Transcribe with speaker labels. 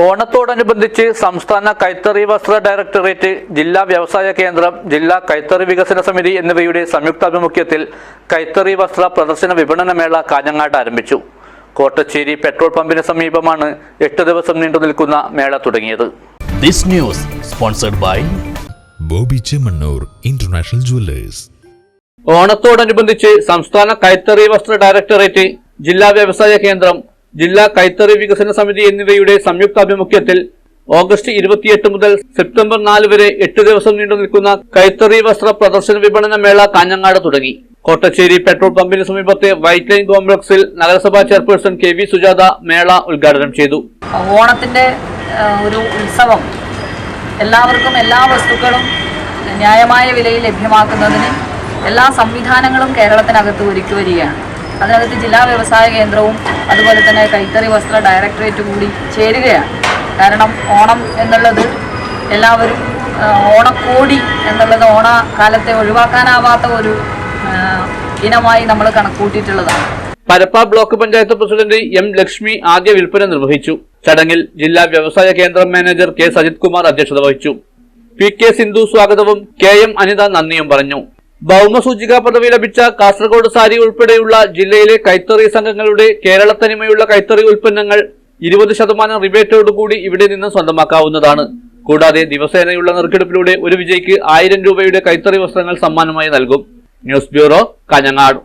Speaker 1: ഓണത്തോടനുബന്ധിച്ച് സംസ്ഥാന കൈത്തറി വസ്ത്ര ഡയറക്ടറേറ്റ്, ജില്ലാ വ്യവസായ കേന്ദ്രം, ജില്ലാ കൈത്തറി വികസന സമിതി എന്നിവയുടെ സംയുക്താഭിമുഖ്യത്തിൽ കൈത്തറി വസ്ത്ര പ്രദർശന വിപണന മേള കാഞ്ഞങ്ങാട് ആരംഭിച്ചു. കോട്ടച്ചേരി പെട്രോൾ പമ്പിന് സമീപമാണ് 8 ദിവസം നീണ്ടു നിൽക്കുന്ന മേള തുടങ്ങിയത്.
Speaker 2: This news sponsored by
Speaker 3: Bobby Chemmanur international jewellers.
Speaker 1: ഓണത്തോടനുബന്ധിച്ച് സംസ്ഥാന കൈത്തറി വസ്ത്ര ഡയറക്ടറേറ്റ്, ജില്ലാ വ്യവസായ കേന്ദ്രം, ജില്ലാ കൈത്തറി വികസന സമിതി എന്നിവയുടെ സംയുക്താഭിമുഖ്യത്തിൽ ഓഗസ്റ്റ് 28 മുതൽ സെപ്റ്റംബർ 4 വരെ 8 ദിവസം നീണ്ടു നിൽക്കുന്ന കൈത്തറി വസ്ത്ര പ്രദർശന വിപണന മേള കാഞ്ഞങ്ങാട് തുടങ്ങി. കോട്ടച്ചേരി പെട്രോൾ പമ്പിന് സമീപത്തെ വൈറ്റ് ലൈൻ കോംപ്ലക്സിൽ നഗരസഭാ ചെയർപേഴ്സൺ KV സുജാത മേള ഉദ്ഘാടനം ചെയ്തു.
Speaker 4: ഓണത്തിന്റെ ഒരു ഉത്സവം എല്ലാവർക്കും എല്ലാ വസ്തുക്കളും ന്യായമായ വിലയിൽ ലഭ്യമാക്കുന്നതിന് എല്ലാ സംവിധാനങ്ങളും കേരളത്തിനകത്ത് ഒരുക്കി വരികയാണ്. അതിനകത്ത് ജില്ലാ വ്യവസായ കേന്ദ്രവും അതുപോലെ തന്നെ കൈത്തറി വസ്ത്ര ഡയറക്ടറേറ്റും കൂടി ചേരുകയാണ്. കാരണം ഓണം എന്നുള്ളത് എല്ലാവരും ഓണക്കോടി എന്നുള്ളത് ഓണക്കാലത്തെ ഒഴിവാക്കാനാവാത്ത ഒരു ഇനമായി നമ്മൾ കണക്കൂട്ടിയിട്ടുള്ളതാണ്.
Speaker 1: Parappa block panchayat president M. Lakshmi ആദ്യ വിൽപ്പന നിർവഹിച്ചു. ചടങ്ങിൽ ജില്ലാ വ്യവസായ കേന്ദ്രം മാനേജർ K. സജിത് കുമാർ അധ്യക്ഷത വഹിച്ചു. PK സിന്ധു സ്വാഗതവും KM അനിത നന്ദിയും പറഞ്ഞു. ഭൗമസൂചിക പദവി ലഭിച്ച കാസർഗോഡ് സാരി ഉൾപ്പെടെയുള്ള ജില്ലയിലെ കൈത്തറി സംഘങ്ങളുടെ കേരളത്തനിമയുള്ള കൈത്തറി ഉൽപ്പന്നങ്ങൾ 20% റിബേറ്റോടുകൂടി ഇവിടെ നിന്ന് സ്വന്തമാക്കാവുന്നതാണ്. കൂടാതെ ദിവസേനയുള്ള നറുക്കെടുപ്പിലൂടെ ഒരു വിജയിക്ക് 1000 രൂപയുടെ കൈത്തറി വസ്ത്രങ്ങൾ സമ്മാനമായി നൽകും. News bureau, Kanhangad.